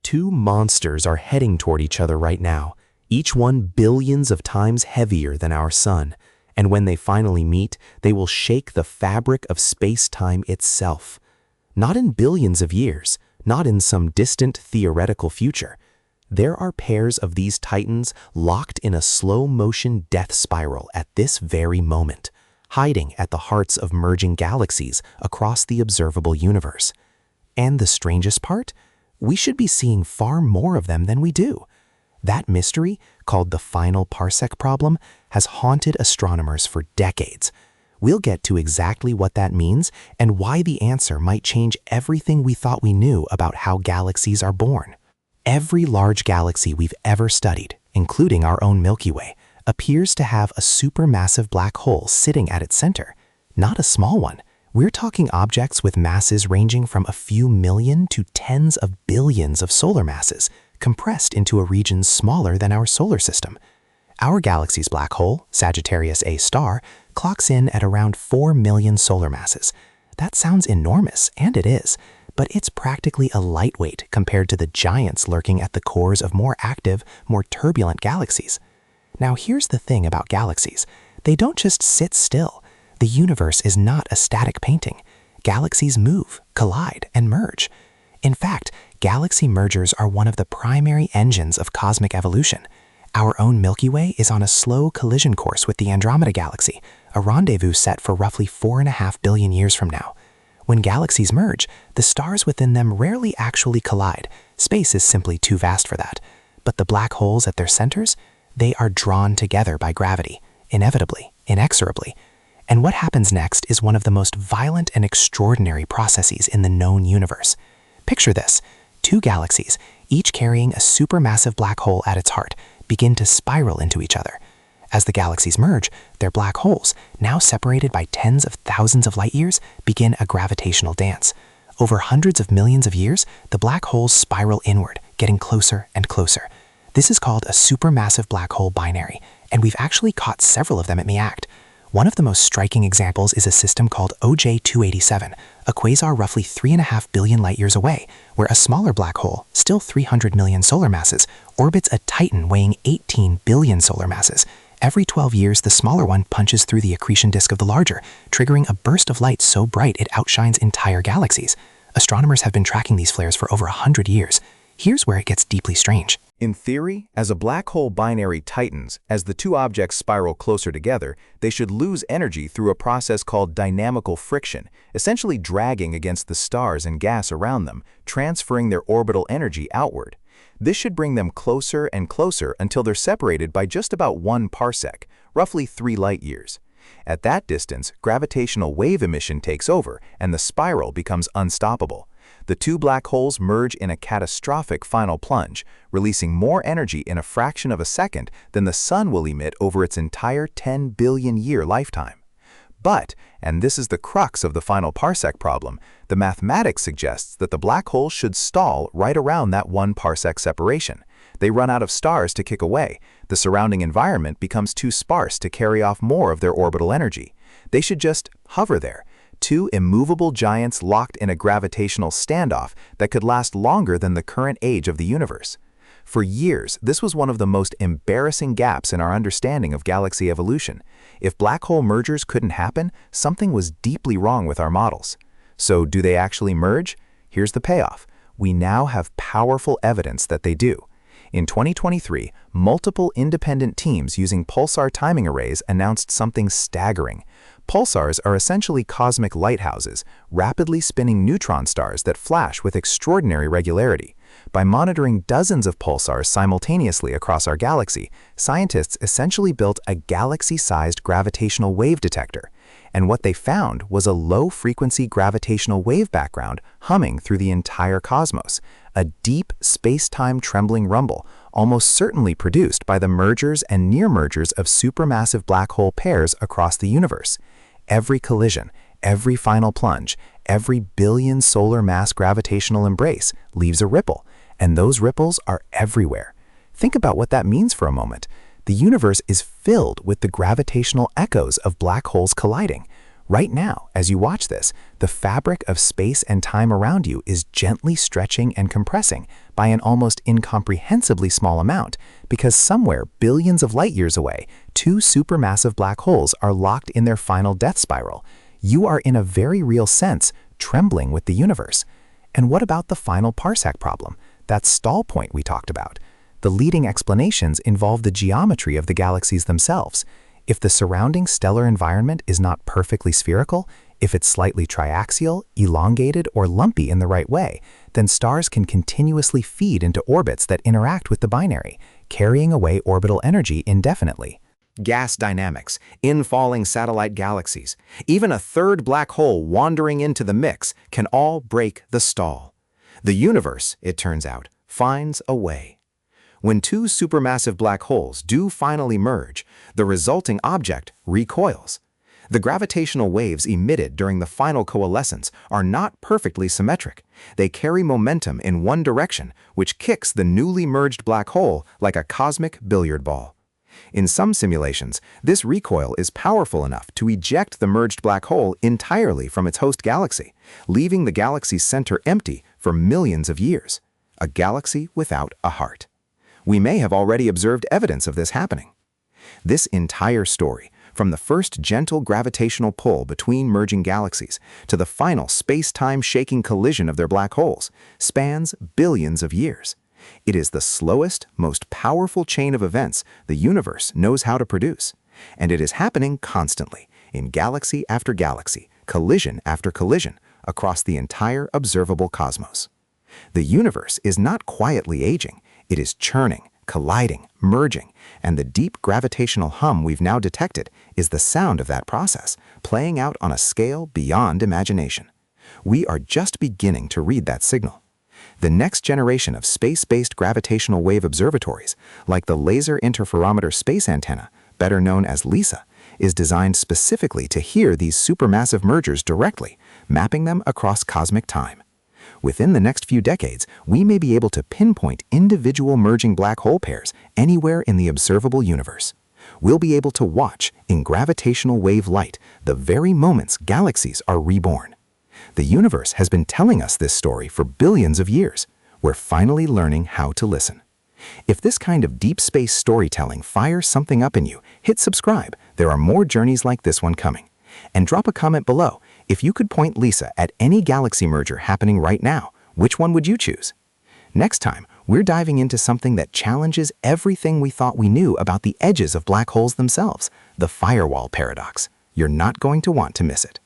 Two monsters are heading toward each other right now, each one billions of times heavier than our sun, and when they finally meet, they will shake the fabric of space-time itself. Not in billions of years, not in some distant theoretical future. There are pairs of these titans locked in a slow-motion death spiral at this very moment, hiding at the hearts of merging galaxies across the observable universe. And the strangest part? We should be seeing far more of them than we do. That mystery, called the Final Parsec Problem, has haunted astronomers for decades. We'll get to exactly what that means and why the answer might change everything we thought we knew about how galaxies are born. Every large galaxy we've ever studied, including our own Milky Way, appears to have a supermassive black hole sitting at its center. Not a small one. We're talking objects with masses ranging from a few million to tens of billions of solar masses, compressed into a region smaller than our solar system. Our galaxy's black hole, Sagittarius A star, clocks in at around 4 million solar masses. That sounds enormous, and it is, but it's practically a lightweight compared to the giants lurking at the cores of more active, more turbulent galaxies. Now here's the thing about galaxies. They don't just sit still. The universe is not a static painting. Galaxies move, collide, and merge. In fact, galaxy mergers are one of the primary engines of cosmic evolution. Our own Milky Way is on a slow collision course with the Andromeda galaxy, a rendezvous set for roughly 4.5 billion years from now. When galaxies merge, the stars within them rarely actually collide. Space is simply too vast for that. But the black holes at their centers, they are drawn together by gravity, inevitably, inexorably. And what happens next is one of the most violent and extraordinary processes in the known universe. Picture this. Two galaxies, each carrying a supermassive black hole at its heart, begin to spiral into each other. As the galaxies merge, their black holes, now separated by tens of thousands of light years, begin a gravitational dance. Over hundreds of millions of years, the black holes spiral inward, getting closer and closer. This is called a supermassive black hole binary, and we've actually caught several of them at MEACT. One of the most striking examples is a system called OJ-287, a quasar roughly 3.5 billion light-years away, where a smaller black hole, still 300 million solar masses, orbits a titan weighing 18 billion solar masses. Every 12 years, the smaller one punches through the accretion disk of the larger, triggering a burst of light so bright it outshines entire galaxies. Astronomers have been tracking these flares for over 100 years. Here's where it gets deeply strange. In theory, as a black hole binary tightens, as the two objects spiral closer together, they should lose energy through a process called dynamical friction, essentially dragging against the stars and gas around them, transferring their orbital energy outward. This should bring them closer and closer until they're separated by just about 1 parsec, roughly 3 light-years. At that distance, gravitational wave emission takes over, and the spiral becomes unstoppable. The two black holes merge in a catastrophic final plunge, releasing more energy in a fraction of a second than the sun will emit over its entire 10 billion-year lifetime. But, and this is the crux of the Final Parsec Problem, the mathematics suggests that the black holes should stall right around that 1 parsec separation. They run out of stars to kick away. The surrounding environment becomes too sparse to carry off more of their orbital energy. They should just hover there. Two immovable giants locked in a gravitational standoff that could last longer than the current age of the universe. For years, this was one of the most embarrassing gaps in our understanding of galaxy evolution. If black hole mergers couldn't happen, something was deeply wrong with our models. So do they actually merge? Here's the payoff. We now have powerful evidence that they do. In 2023, multiple independent teams using pulsar timing arrays announced something staggering. Pulsars are essentially cosmic lighthouses, rapidly spinning neutron stars that flash with extraordinary regularity. By monitoring dozens of pulsars simultaneously across our galaxy, scientists essentially built a galaxy-sized gravitational wave detector. And what they found was a low-frequency gravitational wave background humming through the entire cosmos, a deep space-time trembling rumble, almost certainly produced by the mergers and near-mergers of supermassive black hole pairs across the universe. Every collision, every final plunge, every billion solar mass gravitational embrace leaves a ripple, and those ripples are everywhere. Think about what that means for a moment. The universe is filled with the gravitational echoes of black holes colliding. Right now, as you watch this, the fabric of space and time around you is gently stretching and compressing, by an almost incomprehensibly small amount, because somewhere billions of light years away, two supermassive black holes are locked in their final death spiral. You are, in a very real sense, trembling with the universe. And what about the Final Parsec Problem, that stall point we talked about? The leading explanations involve the geometry of the galaxies themselves. If the surrounding stellar environment is not perfectly spherical, if it's slightly triaxial, elongated, or lumpy in the right way, then stars can continuously feed into orbits that interact with the binary, carrying away orbital energy indefinitely. Gas dynamics, infalling satellite galaxies, even a third black hole wandering into the mix can all break the stall. The universe, it turns out, finds a way. When two supermassive black holes do finally merge, the resulting object recoils. The gravitational waves emitted during the final coalescence are not perfectly symmetric. They carry momentum in one direction, which kicks the newly merged black hole like a cosmic billiard ball. In some simulations, this recoil is powerful enough to eject the merged black hole entirely from its host galaxy, leaving the galaxy's center empty for millions of years. A galaxy without a heart. We may have already observed evidence of this happening. This entire story, from the first gentle gravitational pull between merging galaxies to the final space-time shaking collision of their black holes, spans billions of years. It is the slowest, most powerful chain of events the universe knows how to produce. And it is happening constantly, in galaxy after galaxy, collision after collision, across the entire observable cosmos. The universe is not quietly aging, it is churning, colliding, merging, and the deep gravitational hum we've now detected is the sound of that process, playing out on a scale beyond imagination. We are just beginning to read that signal. The next generation of space-based gravitational wave observatories, like the Laser Interferometer Space Antenna, better known as LISA, is designed specifically to hear these supermassive mergers directly, mapping them across cosmic time. Within the next few decades, we may be able to pinpoint individual merging black hole pairs anywhere in the observable universe. We'll be able to watch, in gravitational wave light, the very moments galaxies are reborn. The universe has been telling us this story for billions of years. We're finally learning how to listen. If this kind of deep space storytelling fires something up in you, hit subscribe. There are more journeys like this one coming. And drop a comment below. If you could point LISA at any galaxy merger happening right now, which one would you choose? Next time, we're diving into something that challenges everything we thought we knew about the edges of black holes themselves, the firewall paradox. You're not going to want to miss it.